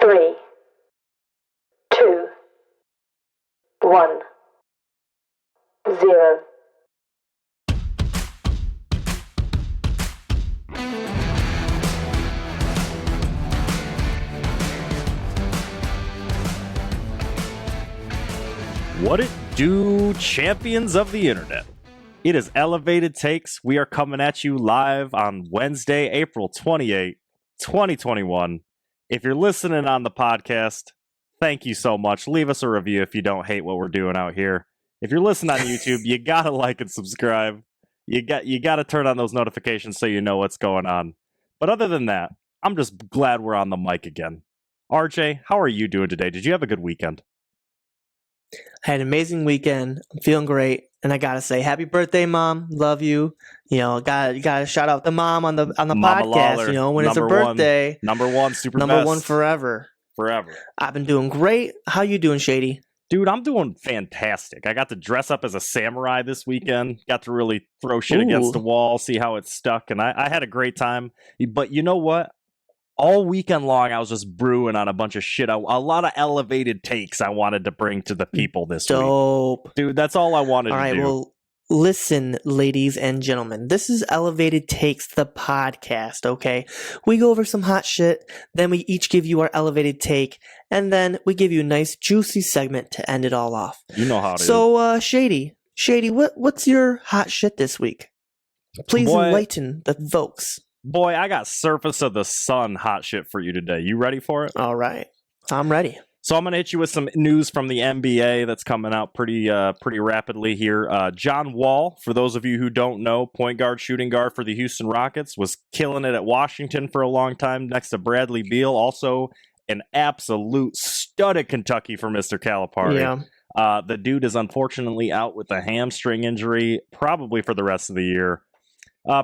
3, 2, 1, 0. What it do, champions of the internet? It is Elevated Takes. We are coming at you live on Wednesday, April 28, 2021. If you're listening on the podcast, thank you so much. Leave us a review if you don't hate what we're doing out here. If you're listening on YouTube, you gotta like and subscribe. You gotta turn on those notifications so you know what's going on. But other than that, I'm just glad we're on the mic again. RJ, how are you doing today? Did you have a good weekend? I had an amazing weekend. I'm feeling great, and I gotta say, happy birthday, Mom. Love you. You know, gotta shout out the mom on the Mama podcast. Lawler, You know, when it's her number one. birthday, Number one, super number best. one forever. Forever. I've been doing great. How you doing, Shady? Dude, I'm doing fantastic. I got to dress up as a samurai this weekend. Got to really throw shit against the wall, see how it stuck, and I had a great time. But you know what? All weekend long, I was just brewing on a bunch of shit. A lot of elevated takes I wanted to bring to the people this week. Dope. Dude, that's all I wanted All to right, do. well, listen, ladies and gentlemen. This is Elevated Takes, the podcast, okay? We go over some hot shit, then we each give you our elevated take, and then we give you a nice, juicy segment to end it all off. You know how it is. So, Shady, what's your hot shit this week? Please enlighten the folks. Boy, I got surface of the sun hot shit for you today. You ready for it? All right. I'm ready. So I'm going to hit you with some news from the NBA that's coming out pretty rapidly here. John Wall, for those of you who don't know, point guard, shooting guard for the Houston Rockets, was killing it at Washington for a long time next to Bradley Beal. Also an absolute stud at Kentucky for Mr. Calipari. Yeah. The dude is unfortunately out with a hamstring injury, probably for the rest of the year.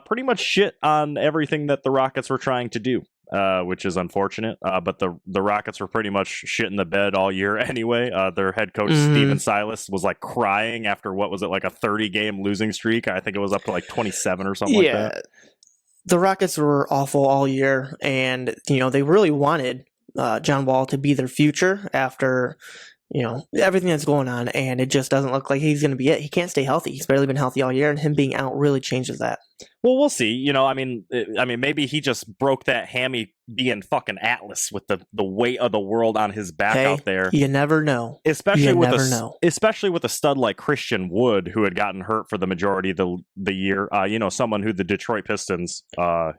Pretty much shit on everything that the Rockets were trying to do, which is unfortunate. But the Rockets were pretty much shit in the bed all year anyway. Their head coach, Steven Silas, was like crying after, what was it, like a 30-game losing streak? I think it was up to like 27 or something like that. The Rockets were awful all year, and, you know, they really wanted John Wall to be their future after, you know, everything that's going on, and it just doesn't look like he's going to be it. He can't stay healthy. He's barely been healthy all year, and him being out really changes that. Well, we'll see. You know, I mean, maybe he just broke that hammy being fucking Atlas with the weight of the world on his back out there. You never know. Especially with a stud like Christian Wood, who had gotten hurt for the majority of the year. You know, someone who the Detroit Pistons,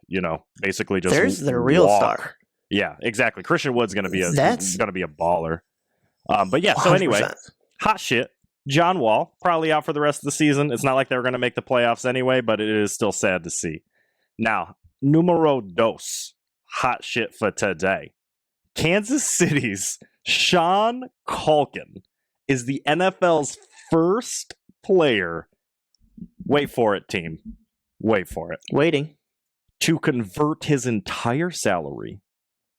you know, basically just there's their real star. Yeah, exactly. Christian Wood's going to be a baller. But yeah, so 100%. Anyway, hot shit. John Wall, probably out for the rest of the season. It's not like they were going to make the playoffs anyway, but it is still sad to see. Now, numero dos, hot shit for today. Kansas City's Sean Culkin is the NFL's first player, wait for it, team, wait for it, Waiting. to convert his entire salary.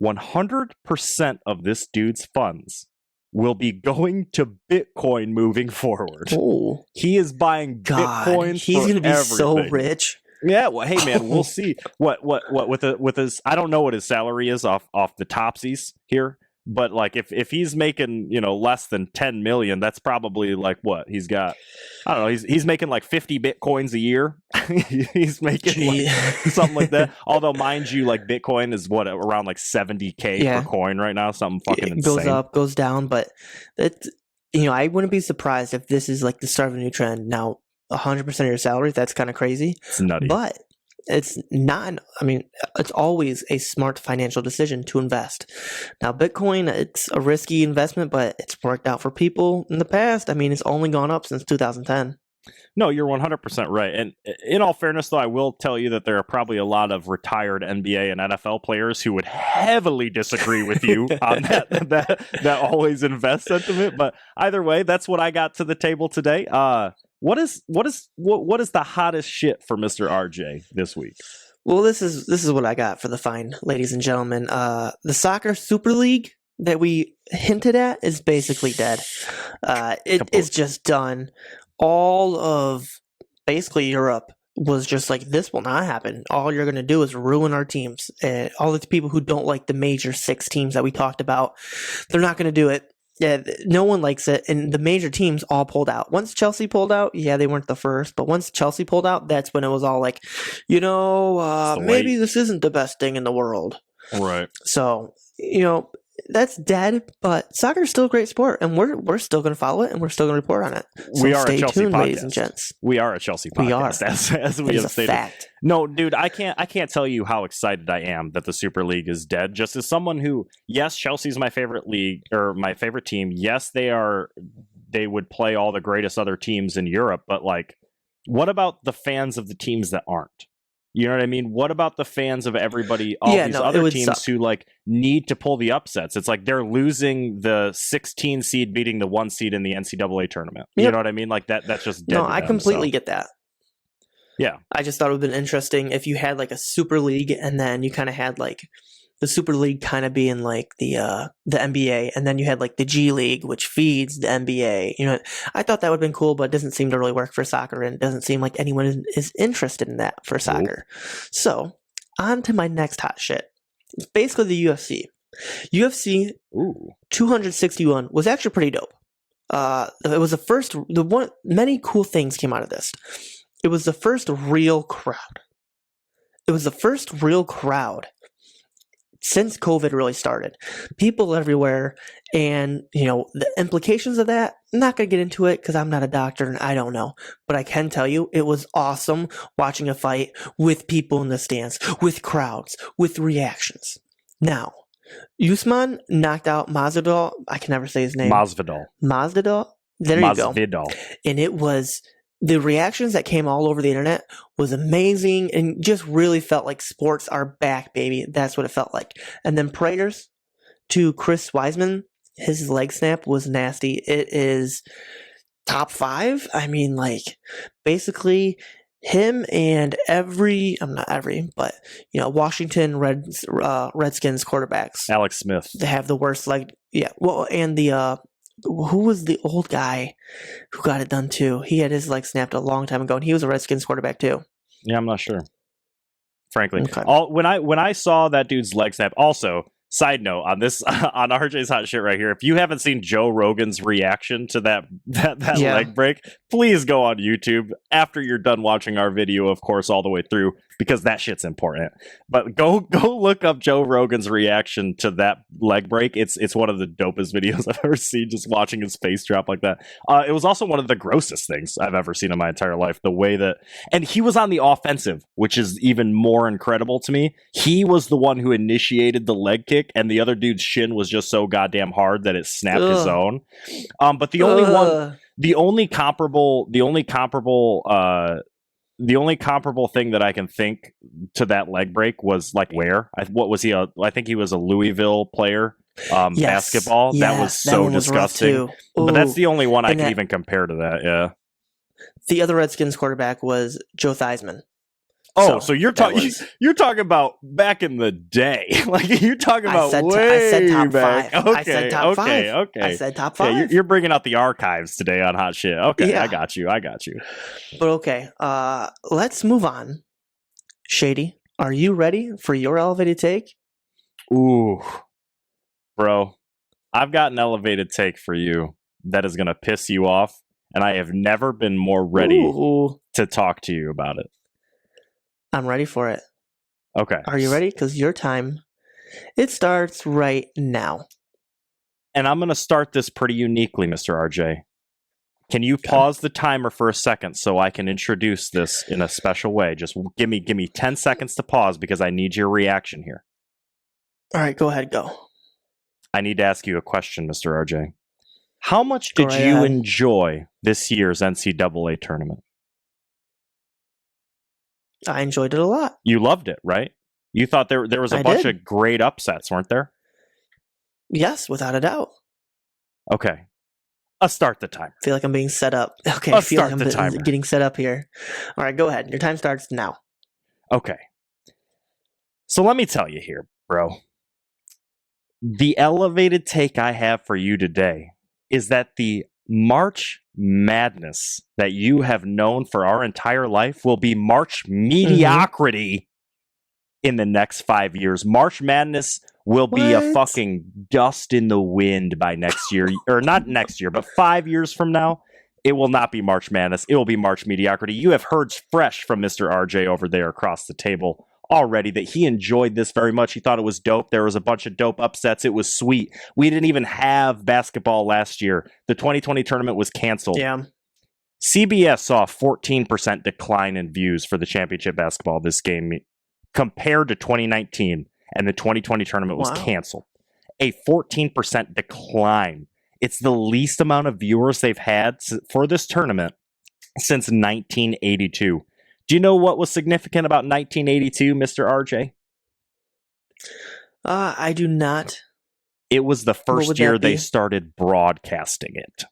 100% of this dude's funds will be going to Bitcoin moving forward. Oh, he is buying Bitcoin. He's going to be so rich. Yeah, well, hey man, we'll see what with his. I don't know what his salary is off the topsies here, but like if he's making, you know, less than 10 million, that's probably like what he's got. I don't know. He's making like 50 Bitcoins a year. He's making like something like that. Although, mind you, like Bitcoin is what, around like 70K per coin right now. Something fucking insane. Goes up, goes down, but it, you know, I wouldn't be surprised if this is like the start of a new trend. Now, 100% of your salary, that's kind of crazy. It's nutty. But it's not, I mean, it's always a smart financial decision to invest. Now, Bitcoin, it's a risky investment, but it's worked out for people in the past. I mean, it's only gone up since 2010. No, you're 100% right. And in all fairness, though, I will tell you that there are probably a lot of retired NBA and NFL players who would heavily disagree with you on that always invest sentiment. But either way, that's what I got to the table today. What is the hottest shit for Mr. RJ this week? Well, this is what I got for the fine ladies and gentlemen. The Soccer Super League that we hinted at is basically dead. It is just done. All of basically Europe was just like, this will not happen. All you're going to do is ruin our teams. And all the people who don't like the major 6 teams that we talked about, they're not going to do it. Yeah, no one likes it. And the major teams all pulled out. Once Chelsea pulled out, yeah, they weren't the first. But once Chelsea pulled out, that's when it was all like, maybe this isn't the best thing in the world. Right. So, that's dead, but soccer is still a great sport, and we're still going to follow it, and we're still going to report on it. So we are stay a Chelsea tuned, podcast. ladies and gents. We are a Chelsea podcast. We are. As we It is have a stated. fact. No, dude, I can't tell you how excited I am that the Super League is dead. Just as someone who, yes, Chelsea's my favorite league or my favorite team. Yes, they would play all the greatest other teams in Europe, but like, what about the fans of the teams that aren't? You know what I mean? What about the fans of everybody, other teams who like need to pull the upsets? It's like they're losing the 16 seed beating the 1 seed in the NCAA tournament. Yep. You know what I mean? Like that's just dead. No, I completely get that. Yeah. I just thought it would have been interesting if you had like a Super League and then you kind of had like the Super League kind of being like the NBA, and then you had like the G League, which feeds the NBA. I thought that would have been cool, but it doesn't seem to really work for soccer, and it doesn't seem like anyone is interested in that for soccer. So, on to my next hot shit. It's basically the UFC. UFC 261 was actually pretty dope. It was many cool things came out of this. It was the first real crowd. Since COVID really started. People everywhere, and the implications of that, I'm not going to get into it because I'm not a doctor and I don't know, but I can tell you it was awesome watching a fight with people in the stands, with crowds, with reactions. Now, Usman knocked out Masvidal. I can never say his name. Masvidal. There you go. And it was... the reactions that came all over the internet was amazing and just really felt like sports are back, baby. That's what it felt like. And then prayers to Chris Weisman. His leg snap was nasty. It is top 5. I mean, like, basically him and Washington Redskins quarterbacks. Alex Smith. They have the worst leg. Yeah. Well, and who was the old guy who got it done too? He had his leg snapped a long time ago, and he was a Redskins quarterback too. Yeah, I'm not sure. Frankly, okay. When I saw that dude's leg snap. Also, side note on this on RJ's hot shit right here. If you haven't seen Joe Rogan's reaction to that leg break, please go on YouTube after you're done watching our video, of course, all the way through, because that shit's important. But go look up Joe Rogan's reaction to that leg break. It's one of the dopest videos I've ever seen, just watching his face drop like that. It was also one of the grossest things I've ever seen in my entire life. The way that, and he was on the offensive, which is even more incredible to me. He was the one who initiated the leg kick, and the other dude's shin was just so goddamn hard that it snapped his own. But the only comparable thing that I can think to that leg break was like what was he? I think he was a Louisville player. Basketball. Yes, that was so disgusting. But that's the only one I can even compare to that. Yeah. The other Redskins quarterback was Joe Theismann. Oh, so you're talking about back in the day. Like you're talking about I said top back. 5. Okay, I said top 5. Okay. I said top 5. Yeah, you're bringing out the archives today on hot shit. Okay, yeah. I got you. But okay, let's move on. Shady, are you ready for your elevated take? Ooh, bro, I've got an elevated take for you that is going to piss you off, and I have never been more ready to talk to you about it. I'm ready for it. Okay. Are you ready? Because your time, it starts right now. And I'm going to start this pretty uniquely, Mr. RJ. Can you pause the timer for a second so I can introduce this in a special way? Just give me 10 seconds to pause because I need your reaction here. All right, go ahead, go. I need to ask you a question, Mr. RJ. How much did you enjoy this year's NCAA tournament? I enjoyed it a lot. You loved it, right? You thought there was a bunch of great upsets, weren't there? Yes, without a doubt. Okay. Let's start the timer. I feel like I'm being set up. Okay, Let's I feel start like I'm the timer. Getting set up here. All right, go ahead. Your time starts now. Okay. So let me tell you here, bro. The elevated take I have for you today is that the March Madness that you have known for our entire life will be March Mediocrity in the next 5 years. March Madness will be a fucking dust in the wind by next year. Or not next year, but 5 years from now. It will not be March Madness. It will be March Mediocrity. You have heard fresh from Mr. RJ over there across the table already that he enjoyed this very much. He thought it was dope. There was a bunch of dope upsets. It was sweet. We didn't even have basketball last year. The 2020 tournament was canceled. Yeah. CBS saw a 14% decline in views for the championship basketball this game compared to 2019, and the 2020 tournament was canceled. A 14% decline. It's the least amount of viewers they've had for this tournament since 1982. Do you know what was significant about 1982, Mr. RJ? I do not. It was the first year they started broadcasting it.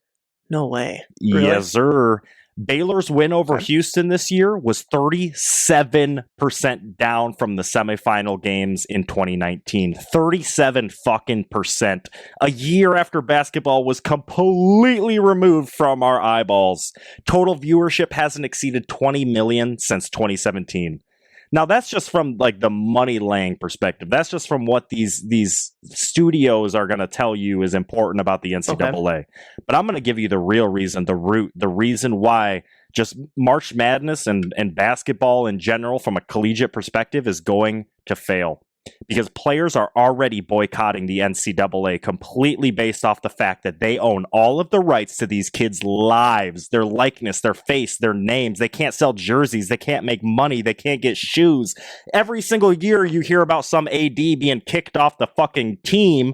No way. Really? Yes, sir. Baylor's win over Houston this year was 37% down from the semifinal games in 2019. 37 fucking percent. A year after basketball was completely removed from our eyeballs. Total viewership hasn't exceeded 20 million since 2017. Now, that's just from like the money laying perspective. That's just from what these studios are going to tell you is important about the NCAA. Okay. But I'm going to give you the real reason, the reason why just March Madness and basketball in general from a collegiate perspective is going to fail. Because players are already boycotting the NCAA completely based off the fact that they own all of the rights to these kids' lives, their likeness, their face, their names. They can't sell jerseys. They can't make money. They can't get shoes. Every single year you hear about some AD being kicked off the fucking team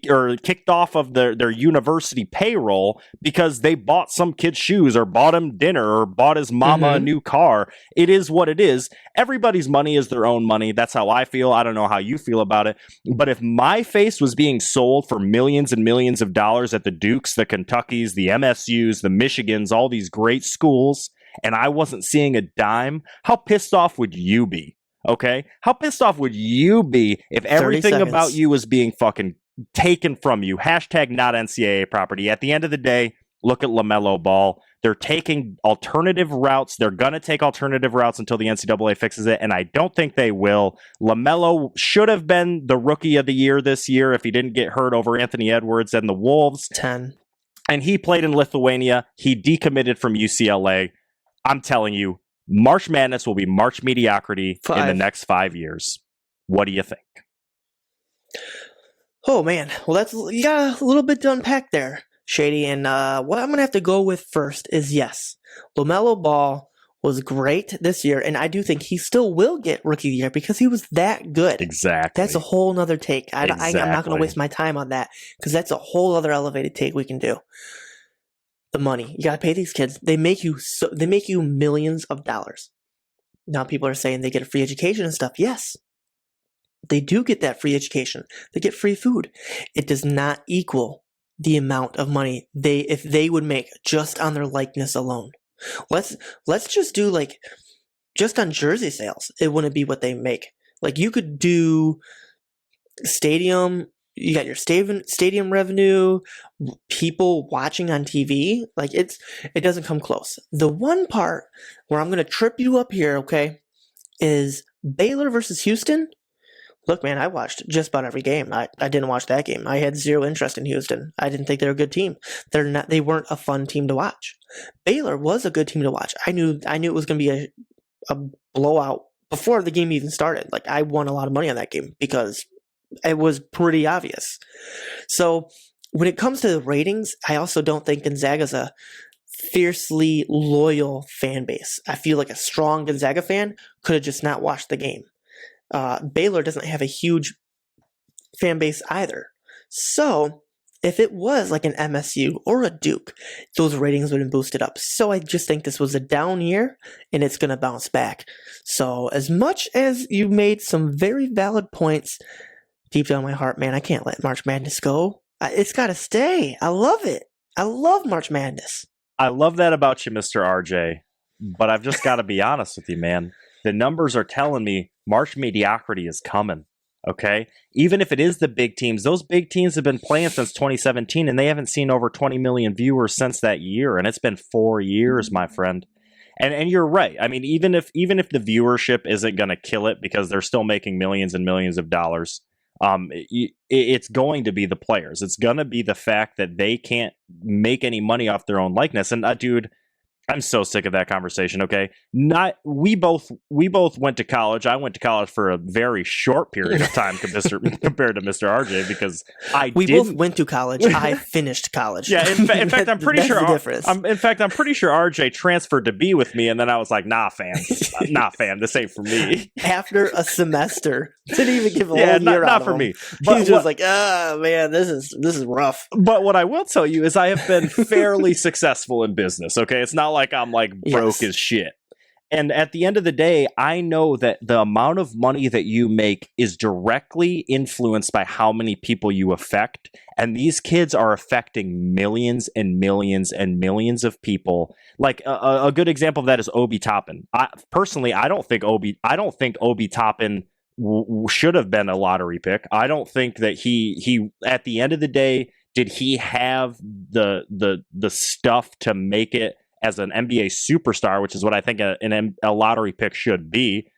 or kicked off of their university payroll because they bought some kid's shoes or bought him dinner or bought his mama a new car. It is what it is. Everybody's money is their own money. That's how I feel. I don't know how you feel about it. But if my face was being sold for millions and millions of dollars at the Dukes, the Kentuckys, the MSUs, the Michigans, all these great schools, and I wasn't seeing a dime, how pissed off would you be? Okay? How pissed off would you be if everything about you was being fucking taken from you? Hashtag not NCAA property. At the end of the day, look at LaMelo Ball. They're taking alternative routes. They're going to take alternative routes until the NCAA fixes it, and I don't think they will. LaMelo should have been the rookie of the year this year if he didn't get hurt over Anthony Edwards and the Wolves. 10. And he played in Lithuania. He decommitted from UCLA. I'm telling you, March Madness will be March Mediocrity in the next 5 years. What do you think? Oh, man. Well, you got a little bit to unpack there, Shady, and what I'm going to have to go with first is yes, LaMelo Ball was great this year, and I do think he still will get Rookie of the Year because he was that good. Exactly. That's a whole nother take. I'm not going to waste my time on that because that's a whole other elevated take we can do. The money. You got to pay these kids. They make you millions of dollars. Now people are saying they get a free education and stuff. Yes, they do get that free education. They get free food. It does not equal the amount of money if they would make just on their likeness alone. Let's just do just on jersey sales, it wouldn't be what they make. Like you could do stadium, you got your stadium revenue, people watching on TV, it doesn't come close. The one part where I'm going to trip you up here, okay, is Baylor versus Houston. Look, man, I watched just about every game. I didn't watch that game. I had zero interest in Houston. I didn't think they were a good team. They weren't a fun team to watch. Baylor was a good team to watch. I knew it was going to be a blowout before the game even started. I won a lot of money on that game because it was pretty obvious. So when it comes to the ratings, I also don't think Gonzaga's a fiercely loyal fan base. I feel like a strong Gonzaga fan could have just not watched the game. Baylor doesn't have a huge fan base either. So if it was like an MSU or a Duke, those ratings would have been boosted up. So I just think this was a down year and it's going to bounce back. So as much as you made some very valid points, deep down in my heart, man, I can't let March Madness go. It's got to stay. I love it. I love March Madness. I love that about you, Mr. RJ. But I've just got to be honest with you, man. The numbers are telling me March Mediocrity is coming. Okay, even if it is the big teams, those big teams have been playing since 2017, and they haven't seen over 20 million viewers since that year, and it's been 4 years, my friend. And you're right. I mean, even if the viewership isn't going to kill it because they're still making millions and millions of dollars, it's going to be the players. It's going to be the fact that they can't make any money off their own likeness. And dude, I'm so sick of that conversation. Okay, we both went to college. I went to college for a very short period of time compared to Mr. RJ because we both went to college. I finished college. Yeah, in fact, I'm pretty sure. In fact, I'm pretty sure RJ transferred to be with me, and then I was like, "Nah, fam, this ain't for me." After a semester, didn't even give a whole year not out for of him. me. But he's just like, man, this is rough. But what I will tell you is I have been fairly successful in business. Okay, it's not like I'm like broke as shit. And at the end of the day, I know that the amount of money that you make is directly influenced by how many people you affect. And these kids are affecting millions and millions and millions of people. Like a good example of that is Obi Toppin. Personally, I don't think Obi Toppin should have been a lottery pick. I don't think that he at the end of the day, did he have the stuff to make it as an NBA superstar, which is what I think a lottery pick should be?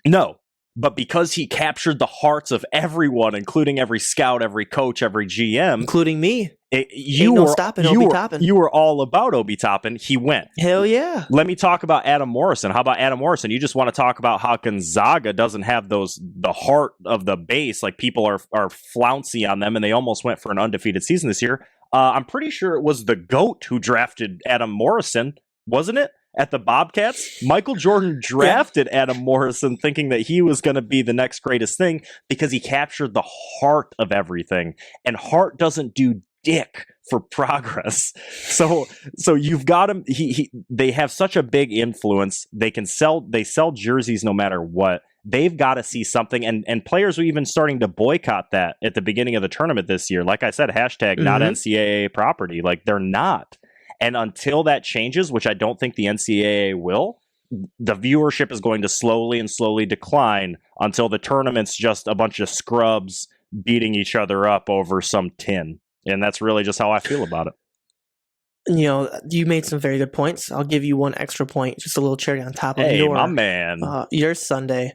No. But because he captured the hearts of everyone, including every scout, every coach, every GM, including me, you were all about Obi Toppin. He went. Hell yeah. Let me talk about Adam Morrison. How about Adam Morrison? You just want to talk about how Gonzaga doesn't have the heart of the base. Like, people are flouncy on them, and they almost went for an undefeated season this year. I'm pretty sure it was the GOAT who drafted Adam Morrison, wasn't it? At the Bobcats, Michael Jordan drafted Adam Morrison thinking that he was going to be the next greatest thing because he captured the heart of everything. And heart doesn't do dick for progress. So you've got him. They have such a big influence. They sell jerseys no matter what. They've got to see something, and players are even starting to boycott that at the beginning of the tournament this year. Like I said, hashtag not NCAA property. Like, they're not. And until that changes, which I don't think the NCAA will, the viewership is going to slowly decline until the tournament's just a bunch of scrubs beating each other up over some tin. And that's really just how I feel about it. You know, you made some very good points. I'll give you one extra point, just a little cherry on top of my man. Your Sunday,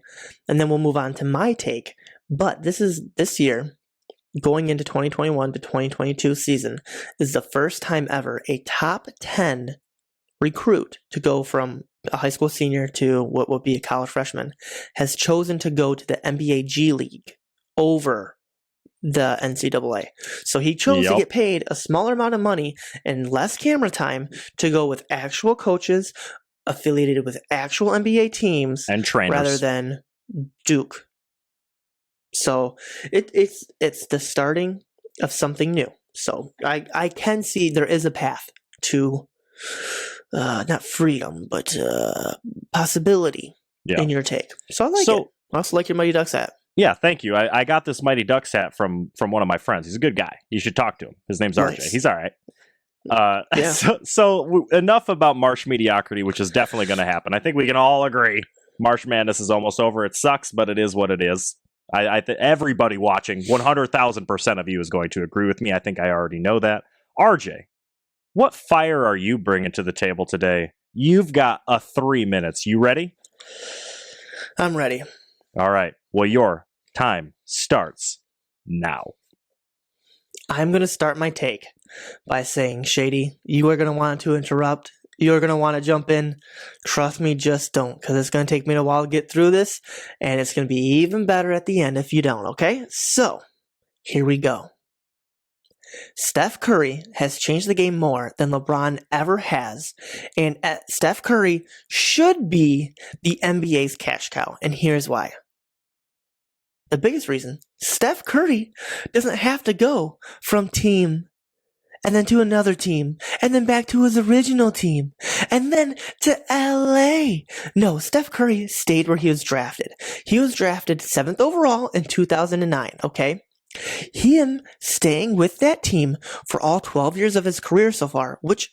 and then we'll move on to my take. But this year, going into 2021 to 2022 season, is the first time ever a top 10 recruit to go from a high school senior to what would be a college freshman has chosen to go to the NBA G League over the NCAA. So he chose to get paid a smaller amount of money and less camera time to go with actual coaches affiliated with actual NBA teams and trainers rather than Duke. So it's the starting of something new. So I can see there is a path to not freedom, but possibility in your take. So I like it. I also like your Mighty Ducks hat. Yeah, thank you. I got this Mighty Ducks hat from one of my friends. He's a good guy. You should talk to him. His name's RJ. He's all right. So enough about March Mediocrity, which is definitely going to happen. I think we can all agree March Madness is almost over. It sucks, but it is what it is. I think everybody watching, 100,000% of you is going to agree with me. I think I already know that. RJ, what fire are you bringing to the table today? You've got 3 minutes. You ready? I'm ready. All right. Well, your time starts now. I'm going to start my take by saying, Shady, you are going to want to interrupt. You're going to want to jump in. Trust me, just don't, because it's going to take me a while to get through this, and it's going to be even better at the end if you don't, okay? So, here we go. Steph Curry has changed the game more than LeBron ever has, and Steph Curry should be the NBA's cash cow, and here's why. The biggest reason, Steph Curry doesn't have to go from team and then to another team, and then back to his original team, and then to LA. No, Steph Curry stayed where he was drafted. He was drafted 7th overall in 2009, okay? Him staying with that team for all 12 years of his career so far, which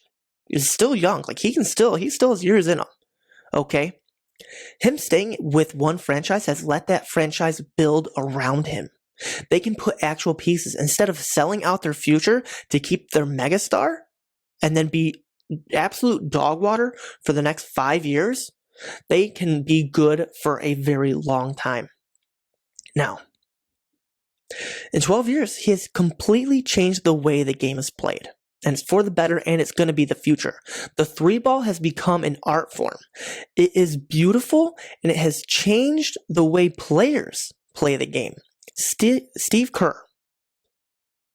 is still young. Like, he still has years in him, okay? Him staying with one franchise has let that franchise build around him. They can put actual pieces instead of selling out their future to keep their megastar and then be absolute dog water for the next 5 years. They can be good for a very long time. Now, in 12 years, he has completely changed the way the game is played. And it's for the better, and it's going to be the future. The three ball has become an art form. It is beautiful, and it has changed the way players play the game. Steve Kerr,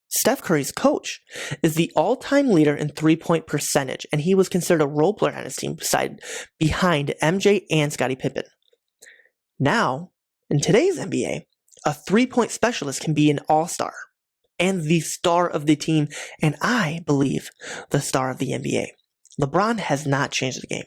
Steph Curry's coach, is the all-time leader in three-point percentage, and he was considered a role player on his team behind MJ and Scottie Pippen. Now, in today's NBA, a three-point specialist can be an all-star and the star of the team, and I believe the star of the NBA. LeBron has not changed the game.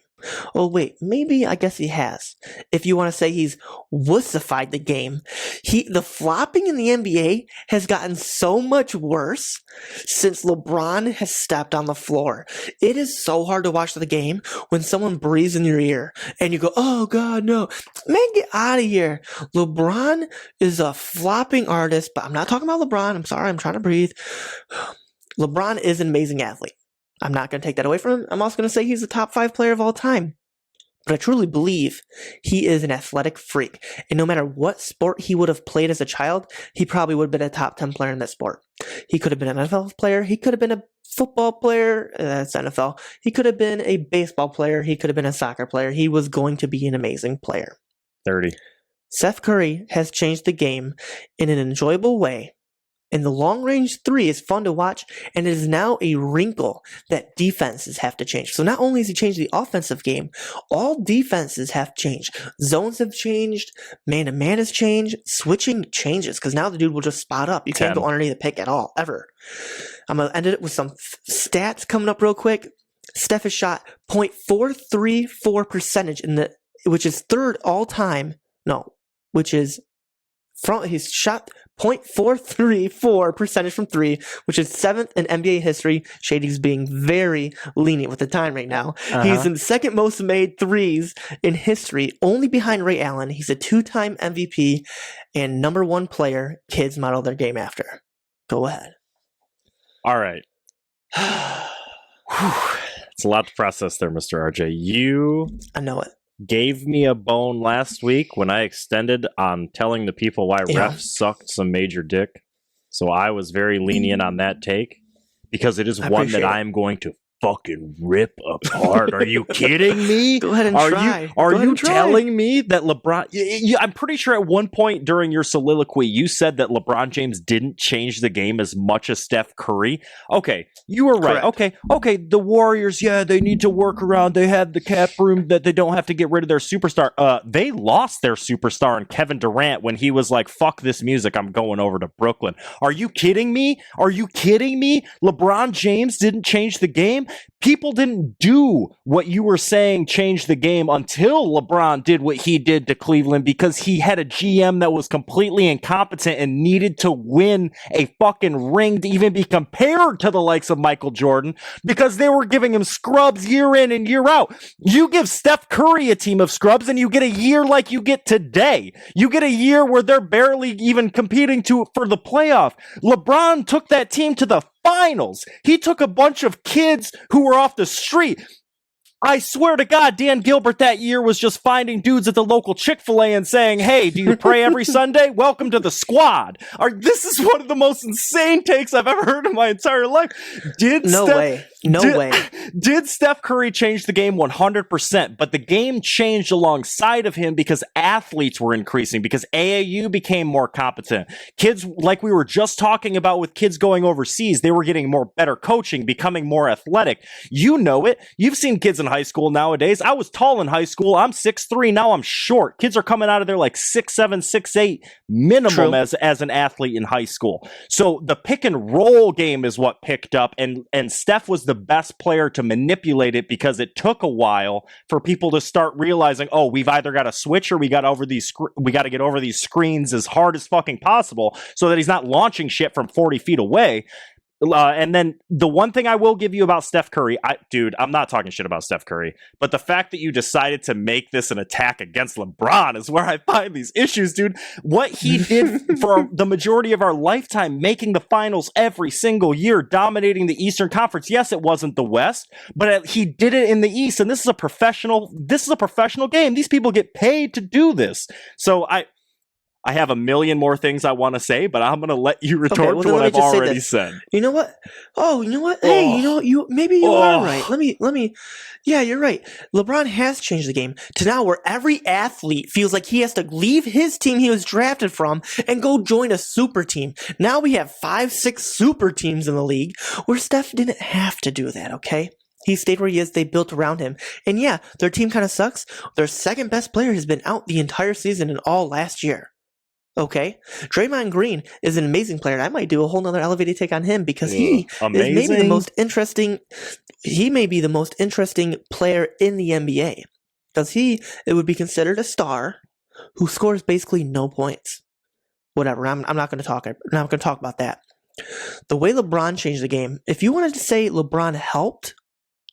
Oh wait, maybe I guess he has. If you want to say he's wussified the game, the flopping in the NBA has gotten so much worse since LeBron has stepped on the floor. It is so hard to watch the game when someone breathes in your ear and you go, "Oh God, no, man, get out of here." LeBron is a flopping artist, but I'm not talking about LeBron. I'm sorry, I'm trying to breathe. LeBron is an amazing athlete. I'm not going to take that away from him. I'm also going to say he's a top 5 player of all time. But I truly believe he is an athletic freak. And no matter what sport he would have played as a child, he probably would have been a top 10 player in that sport. He could have been an NFL player. He could have been a football player. That's NFL. He could have been a baseball player. He could have been a soccer player. He was going to be an amazing player. 30. Steph Curry has changed the game in an enjoyable way. And the long-range three is fun to watch, and it is now a wrinkle that defenses have to change. So not only has he changed the offensive game, all defenses have changed. Zones have changed, man-to-man has changed, switching changes, because now the dude will just spot up. You can't go underneath the pick at all, ever. I'm going to end it with some stats coming up real quick. Steph has shot .434 percentage, which is third all-time. No, which is he's shot .434 percentage from three, which is 7th in NBA history. Shady's being very lenient with the time right now. He's in the second most made threes in history, only behind Ray Allen. He's a 2-time MVP and number 1 player kids model their game after. Go ahead. All right. It's a lot to process there, Mr. RJ. I know it. Gave me a bone last week when I extended on telling the people why refs sucked some major dick. So I was very lenient on that take because it is one that I'm going to fucking rip apart. Are you kidding me? Go ahead and try. Are you telling me that LeBron... I'm pretty sure at one point during your soliloquy, you said that LeBron James didn't change the game as much as Steph Curry. Okay, you were right. Correct. Okay, the Warriors, they need to work around. They have the cap room that they don't have to get rid of their superstar. They lost their superstar in Kevin Durant when he was like, fuck this music, I'm going over to Brooklyn. Are you kidding me? LeBron James didn't change the game? People didn't do what you were saying changed the game until LeBron did what he did to Cleveland because he had a GM that was completely incompetent and needed to win a fucking ring to even be compared to the likes of Michael Jordan because they were giving him scrubs year in and year out. You give Steph Curry a team of scrubs and you get a year like you get today. You get a year where they're barely even competing for the playoff. LeBron took that team to the finals. He took a bunch of kids who were off the street. I swear to God, Dan Gilbert that year was just finding dudes at the local Chick-fil-A and saying, "Hey, do you pray every Sunday? Welcome to the squad." This is one of the most insane takes I've ever heard in my entire life. No way. Did Steph Curry change the game? 100%. But the game changed alongside of him because athletes were increasing, because AAU became more competent. Kids, like we were just talking about with kids going overseas, they were getting better coaching, becoming more athletic. You know it. You've seen kids in high school nowadays. I was tall in high school. I'm 6'3". Now I'm short. Kids are coming out of there like 6'7", 6'8" minimum as an athlete in high school. So the pick and roll game is what picked up, and Steph was the best player to manipulate it because it took a while for people to start realizing, oh, we've either got to switch or we got to get over these screens as hard as fucking possible so that he's not launching shit from 40 feet away. And then the one thing I will give you about Steph Curry, dude, I'm not talking shit about Steph Curry, but the fact that you decided to make this an attack against LeBron is where I find these issues, dude. What he did for the majority of our lifetime, making the finals every single year, dominating the Eastern Conference. Yes, it wasn't the West, but he did it in the East, and this is a professional game. These people get paid to do this. So I have a million more things I want to say, but I'm going to let you retort to what I've already said. You know what? Oh, you know what? Hey, maybe you are right. Let me. Yeah, you're right. LeBron has changed the game to now where every athlete feels like he has to leave his team he was drafted from and go join a super team. Now we have 5-6 super teams in the league where Steph didn't have to do that, okay? He stayed where he is. They built around him. And yeah, their team kind of sucks. Their second best player has been out the entire season and all last year. Okay, Draymond Green is an amazing player. I might do a whole nother elevated take on him because he is maybe the most interesting. He may be the most interesting player in the NBA because it would be considered a star who scores basically no points. Whatever. I'm not going to talk. I'm not going to talk about that. The way LeBron changed the game. If you wanted to say LeBron helped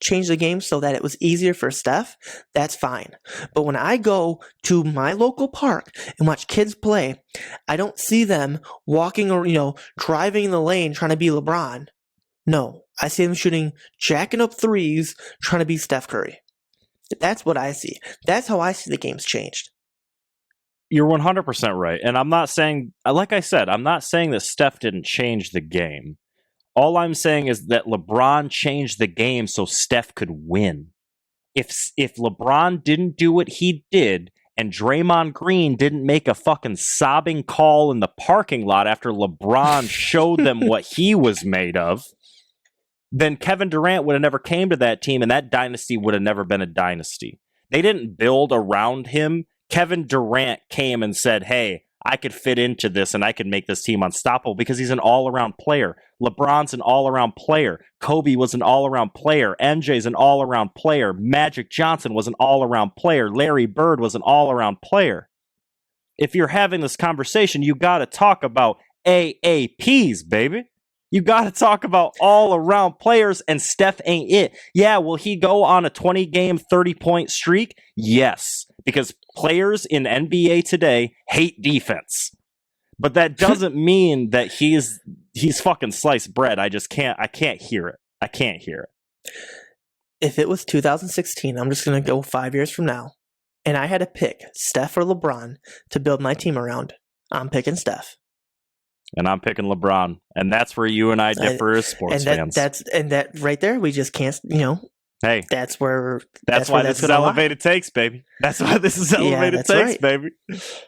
change the game so that it was easier for Steph, that's fine. But when I go to my local park and watch kids play, I don't see them walking or, driving in the lane trying to be LeBron. No, I see them shooting, jacking up threes, trying to be Steph Curry. That's what I see. That's how I see the game's changed. You're 100% right. And I'm not saying, like I said, I'm not saying that Steph didn't change the game. All I'm saying is that LeBron changed the game so Steph could win. If LeBron didn't do what he did and Draymond Green didn't make a fucking sobbing call in the parking lot after LeBron showed them what he was made of, then Kevin Durant would have never came to that team and that dynasty would have never been a dynasty. They didn't build around him. Kevin Durant came and said, hey, I could fit into this and I could make this team unstoppable because he's an all-around player. LeBron's an all-around player. Kobe was an all-around player. MJ's an all-around player. Magic Johnson was an all-around player. Larry Bird was an all-around player. If you're having this conversation, you got to talk about AAPs, baby. You got to talk about all-around players, and Steph ain't it. Yeah, will he go on a 20-game, 30-point streak? Yes, because players in NBA today hate defense. But that doesn't mean that he's fucking sliced bread. I can't hear it. I can't hear it. If it was 2016, I'm just going to go 5 years from now, and I had to pick Steph or LeBron to build my team around, I'm picking Steph. And I'm picking LeBron. And that's where you and I differ as sports fans. That right there, we just can't, Hey, that's why this is elevated takes, baby. That's why this is elevated takes, right, baby.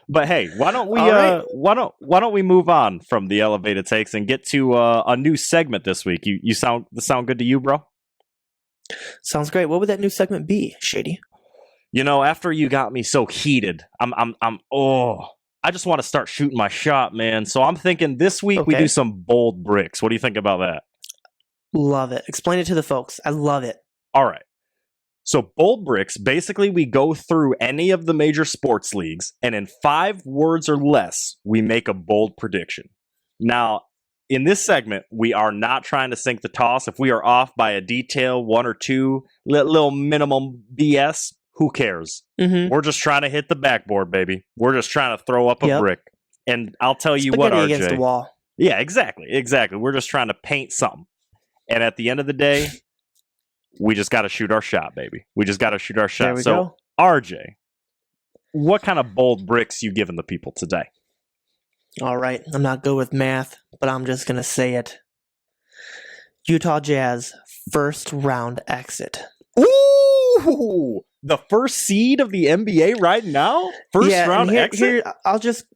But hey, why don't we move on from the elevated takes and get to a new segment this week? You sound good to you, bro? Sounds great. What would that new segment be, Shady? After you got me so heated, I just want to start shooting my shot, man. So I'm thinking this week we do some bold bricks. What do you think about that? Love it. Explain it to the folks. I love it. All right. So bold bricks, basically we go through any of the major sports leagues, and in 5 words or less, we make a bold prediction. Now, in this segment, we are not trying to sink the toss. If we are off by a detail, 1 or 2, little minimum BS, who cares? Mm-hmm. We're just trying to hit the backboard, baby. We're just trying to throw up a brick. And I'll tell you what, RJ. Against the wall. Yeah, exactly. We're just trying to paint something. And at the end of the day, we just got to shoot our shot, baby. We just got to shoot our shot. So, go. RJ, what kind of bold bricks you giving the people today? All right. I'm not good with math, but I'm just going to say it. Utah Jazz, first round exit. Ooh! The first seed of the NBA right now? First round exit? Here, I'll just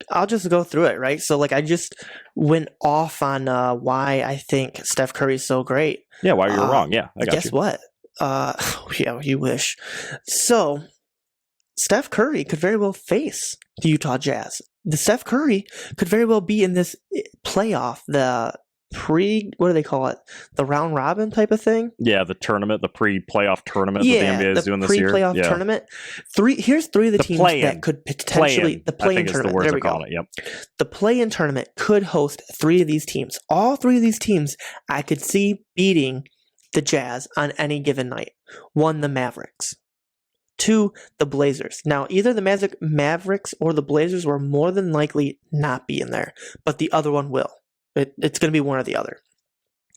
go through it, right? So, I just went off on why I think Steph Curry is so great. Yeah, why you're wrong. Yeah, I got guess you. What? Yeah, you wish. So, Steph Curry could very well face the Utah Jazz. The Steph Curry could very well be in this playoff, the what do they call it? The round robin type of thing? Yeah, the tournament, the pre-playoff tournament that the NBA is doing this year. Pre-playoff tournament. Here's three of the teams that could potentially the play-in tournament. There we go. Yep. The play-in tournament could host three of these teams. All three of these teams I could see beating the Jazz on any given night. One, the Mavericks. Two, the Blazers. Now, either the Mavericks or the Blazers will more than likely not be in there, but the other one will. It's going to be one or the other.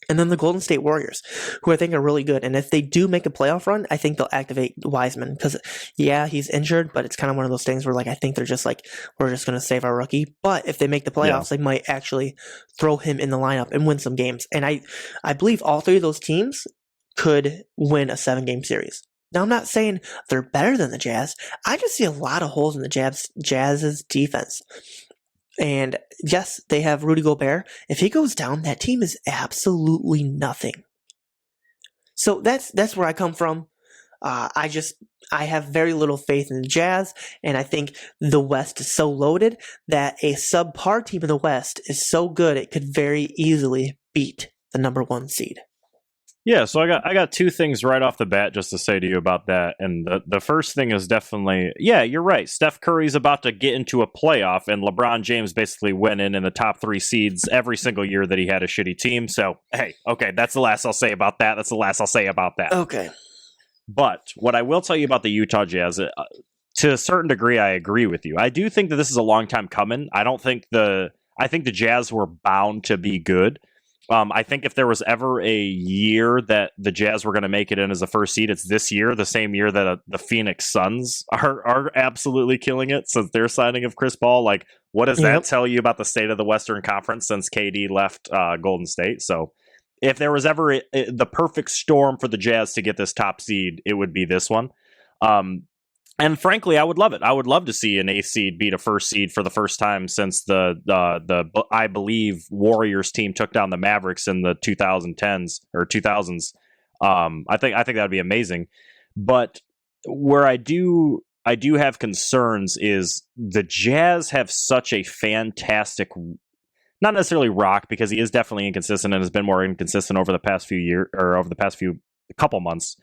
And then the Golden State Warriors, who I think are really good. And if they do make a playoff run, I think they'll activate Wiseman. Because, yeah, he's injured, but it's kind of one of those things where, like, I think they're just like, we're just going to save our rookie. But if they make the playoffs, they might actually throw him in the lineup and win some games. And I believe all three of those teams could win a 7-game series. Now, I'm not saying they're better than the Jazz. I just see a lot of holes in the Jazz's defense. And yes, they have Rudy Gobert. If he goes down, that team is absolutely nothing. So that's where I come from. I have very little faith in the Jazz, and I think the West is so loaded that a subpar team in the West is so good it could very easily beat the number 1 seed. Yeah, so I got two things right off the bat just to say to you about that. And the first thing is definitely, yeah, you're right. Steph Curry's about to get into a playoff, and LeBron James basically went in the top 3 seeds every single year that he had a shitty team. So, hey, okay, that's the last I'll say about that. That's the last I'll say about that. Okay. But what I will tell you about the Utah Jazz, to a certain degree, I agree with you. I do think that this is a long time coming. I think the Jazz were bound to be good. I think if there was ever a year that the Jazz were going to make it in as a first seed, it's this year, the same year that the Phoenix Suns are absolutely killing it since their signing of Chris Paul. Like, what does that tell you about the state of the Western Conference since KD left Golden State? So if there was ever the perfect storm for the Jazz to get this top seed, it would be this one. And frankly, I would love it. I would love to see an 8th seed beat a first seed for the first time since the I believe Warriors team took down the Mavericks in the 2010s or 2000s. I think that would be amazing. But where I do have concerns is the Jazz have such a fantastic, not necessarily rock, because he is definitely inconsistent and has been more inconsistent over the past few years or over the past couple months.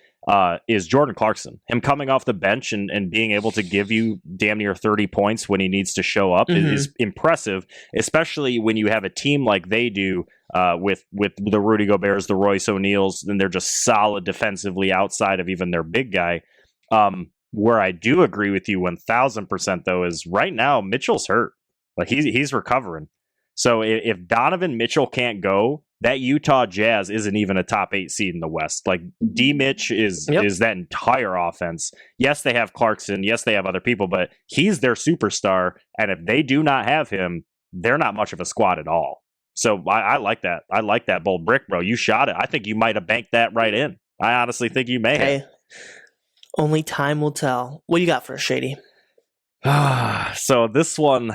Is Jordan Clarkson. Him coming off the bench and being able to give you damn near 30 points when he needs to show up is impressive, especially when you have a team like they do with the Rudy Goberts, the Royce O'Neals, and they're just solid defensively outside of even their big guy. Where I do agree with you 1,000% though is right now Mitchell's hurt. Like he's recovering. So if Donovan Mitchell can't go, that Utah Jazz isn't even a top 8 seed in the West. Like D-Mitch is that entire offense. Yes, they have Clarkson. Yes, they have other people, but he's their superstar. And if they do not have him, they're not much of a squad at all. So I like that. I like that bold brick, bro. You shot it. I think you might have banked that right in. I honestly think you may have. Only time will tell. What you got for us, Shady? So this one,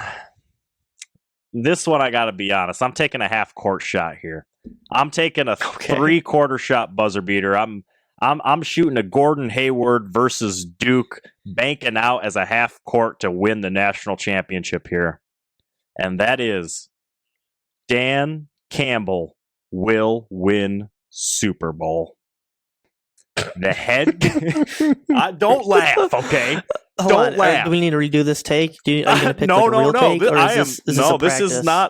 I got to be honest. I'm taking a half court shot here. I'm taking a 3/4 shot buzzer beater. I'm shooting a Gordon Hayward versus Duke, banking out as a half court to win the national championship here. And that is Dan Campbell will win Super Bowl. The head. Don't laugh, okay? Don't laugh. Do we need to redo this take? Are you going to pick a real take?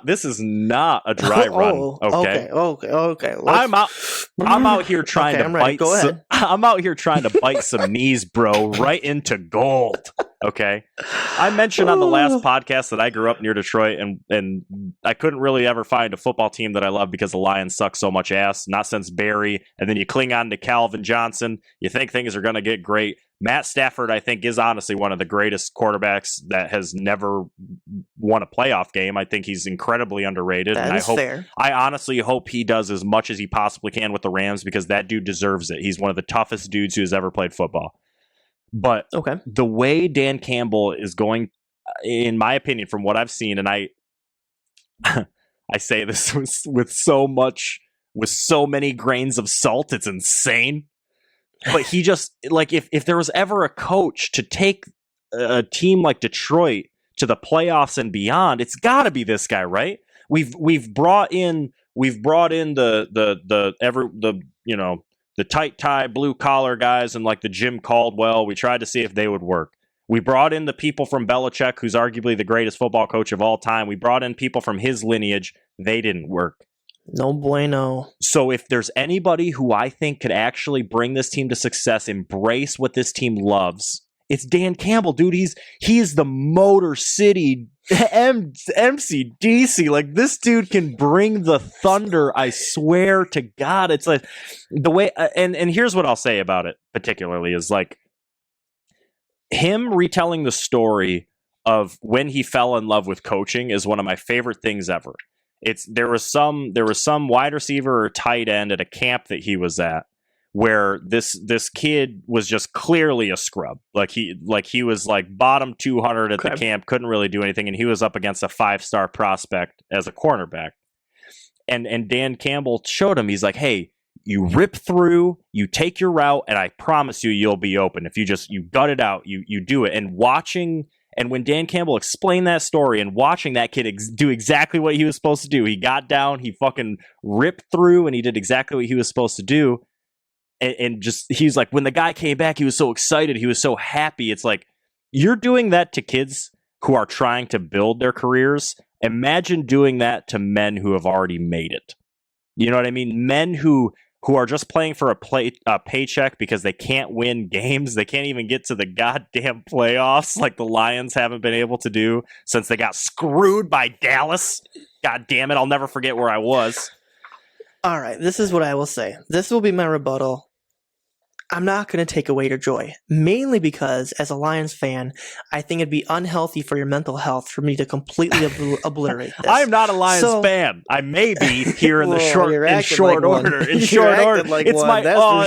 This is not a dry run. Okay. Okay. I'm out here trying to bite. I'm out here trying to bite some knees, bro, right into gold. Okay. I mentioned on the last podcast that I grew up near Detroit, and I couldn't really ever find a football team that I love because the Lions suck so much ass. Not since Barry, and then you cling on to Calvin Johnson. You think things are going to get great. Matt Stafford, I think, is honestly one of the greatest quarterbacks that has never won a playoff game. I think he's incredibly underrated. I honestly hope he does as much as he possibly can with the Rams because that dude deserves it. He's one of the toughest dudes who has ever played football. But the way Dan Campbell is going, in my opinion, from what I've seen, and I say this with so many grains of salt, it's insane. But he just, like, if there was ever a coach to take a team like Detroit to the playoffs and beyond, it's got to be this guy, right? We've brought in we've brought in the tight tie blue collar guys and like the Jim Caldwell. We tried to see if they would work. We brought in the people from Belichick, who's arguably the greatest football coach of all time. We brought in people from his lineage. They didn't work. No bueno. So if there's anybody who I think could actually bring this team to success, embrace what this team loves, it's Dan Campbell, dude. He is the Motor City MCDC. Like, this dude can bring the thunder. I swear to God. It's like the way, and here's what I'll say about it particularly is like, him retelling the story of when he fell in love with coaching is one of my favorite things ever. There was some wide receiver or tight end at a camp that he was at where this kid was just clearly a scrub. Like he was like bottom 200 at the camp, couldn't really do anything, and he was up against a 5-star prospect as a cornerback. And Dan Campbell showed him, he's like, hey, you rip through, you take your route, and I promise you'll be open. If you gut it out, you do it. And when Dan Campbell explained that story and watching that kid do exactly what he was supposed to do, he got down, he fucking ripped through, and he did exactly what he was supposed to do. And just, he's like, when the guy came back, he was so excited, he was so happy. It's like, you're doing that to kids who are trying to build their careers. Imagine doing that to men who have already made it. You know what I mean? Men who are just playing for a paycheck because they can't win games. They can't even get to the goddamn playoffs like the Lions haven't been able to do since they got screwed by Dallas. God damn it, I'll never forget where I was. All right, this is what I will say. This will be my rebuttal. I'm not going to take away your joy, mainly because as a Lions fan, I think it'd be unhealthy for your mental health for me to completely obliterate this. I'm not a Lions fan. I may be here in the short order. In short order, it's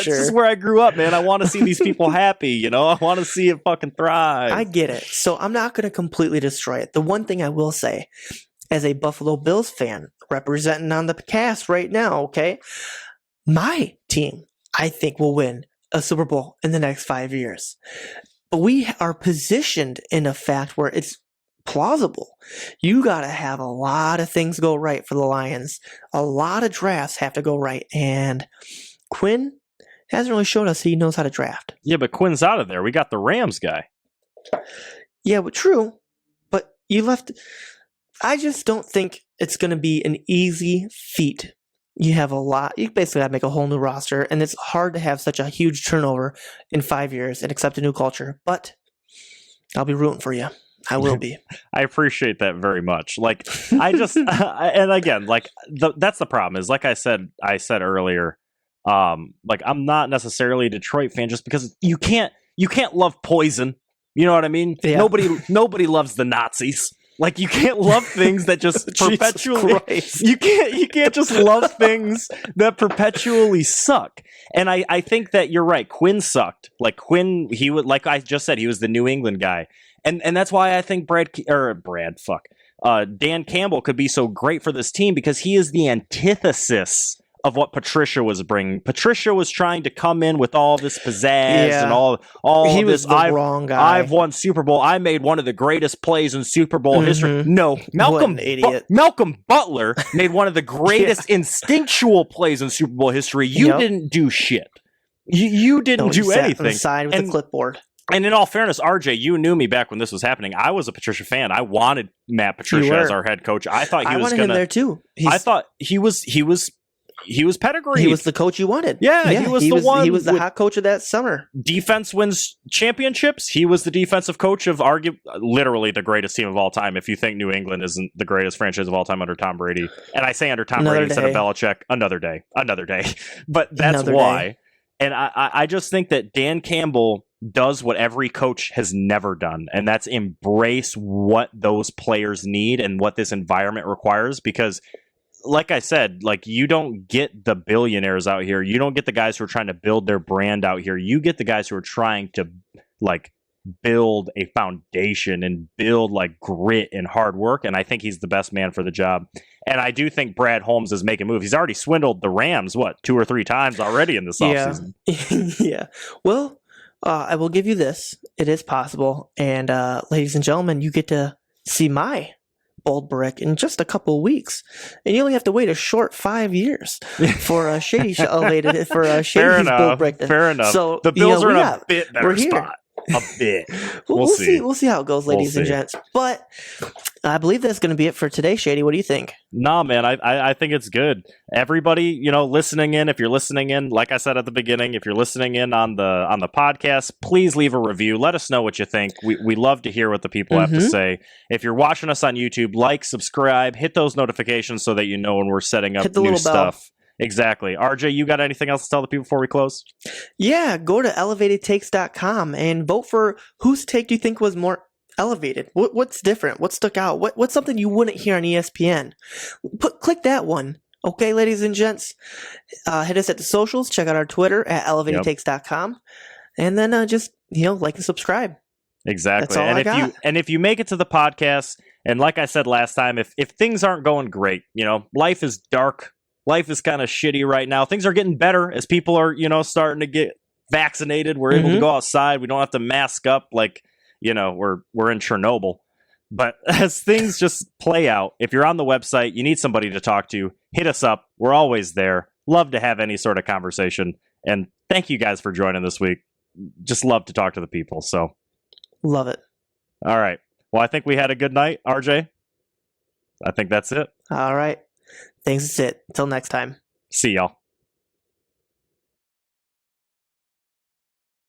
this is where I grew up, man. I want to see these people happy. You know, I want to see it fucking thrive. I get it. So I'm not going to completely destroy it. The one thing I will say, as a Buffalo Bills fan representing on the cast right now, okay, my team, I think, will win a Super Bowl in the next 5 years. But we are positioned in a fact where it's plausible. You got to have a lot of things go right for the Lions. A lot of drafts have to go right. And Quinn hasn't really shown us he knows how to draft. Yeah, but Quinn's out of there. We got the Rams guy. Yeah, but true. But you left... I just don't think it's going to be an easy feat. You have a lot. You basically have to make a whole new roster, and it's hard to have such a huge turnover in 5 years and accept a new culture. But I'll be rooting for you. I will be. I appreciate that very much. Like, I just, and again, like that's the problem is, like I said earlier, like I'm not necessarily a Detroit fan just because you can't love poison. You know what I mean? Yeah. Nobody loves the Nazis. Like, you can't love things that just perpetually you can't just love things that perpetually suck. And I think that you're right. Quinn sucked. Like Quinn, he would, like I just said, he was the New England guy. And that's why I think Dan Campbell could be so great for this team, because he is the antithesis of what Patricia was bringing. Patricia was trying to come in with all this pizzazz and all he this. Was the wrong guy. I've won Super Bowl. I made one of the greatest plays in Super Bowl history. No, Malcolm Butler made one of the greatest instinctual plays in Super Bowl history. You didn't do shit. You didn't do anything. On the side with the clipboard. And in all fairness, RJ, you knew me back when this was happening. I was a Patricia fan. I wanted Matt Patricia as our head coach. I thought he was going to. I wanted him there too. I thought he was pedigree. He was the coach you wanted. Yeah, he was the one. He was the hot coach of that summer. Defense wins championships. He was the defensive coach of literally the greatest team of all time. If you think New England isn't the greatest franchise of all time under Tom Brady, and I say under Tom Brady instead of Belichick, another day. But that's why. And I just think that Dan Campbell does what every coach has never done, and that's embrace what those players need and what this environment requires. Because, like I said, like, you don't get the billionaires out here. You don't get the guys who are trying to build their brand out here. You get the guys who are trying to, like, build a foundation and build, like, grit and hard work. And I think he's the best man for the job. And I do think Brad Holmes is making moves. He's already swindled the Rams, 2 or 3 times already in this offseason. Yeah. Well, I will give you this. It is possible. And ladies and gentlemen, you get to see my Bold Brick in just a couple of weeks, and you only have to wait a short 5 years for a Shady elevated for a Shady's Bold Brick. Fair enough. So the Bills are in a bit better we're here. spot. A bit. We'll see. We'll see how it goes, ladies and see. gents. But I believe that's going to be it for today, Shady. What do you think? Nah, man, I think it's good. Everybody, listening in, if you're listening in, like I said at the beginning, if you're listening in on the podcast, please leave a review. Let us know what you think. We love to hear what the people have to say. If you're watching us on YouTube, like, subscribe, hit those notifications so that you know when we're setting up new stuff. Exactly. RJ, you got anything else to tell the people before we close? Yeah, go to elevatedtakes.com and vote for whose take do you think was more elevated. What's different? What stuck out? What's something you wouldn't hear on ESPN? Click that one. Okay, ladies and gents. Hit us at the socials. Check out our Twitter at elevatedtakes.com. And then just, like and subscribe. Exactly. That's all I got. If you make it to the podcast, and like I said last time, if things aren't going great, life is dark. Life is kind of shitty right now. Things are getting better as people are, starting to get vaccinated. We're able to go outside. We don't have to mask up like, we're in Chernobyl. But as things just play out, if you're on the website, you need somebody to talk to, hit us up. We're always there. Love to have any sort of conversation. And thank you guys for joining this week. Just love to talk to the people. So love it. All right. Well, I think we had a good night, RJ. I think that's it. All right. Thanks. That's it. Until next time. See y'all.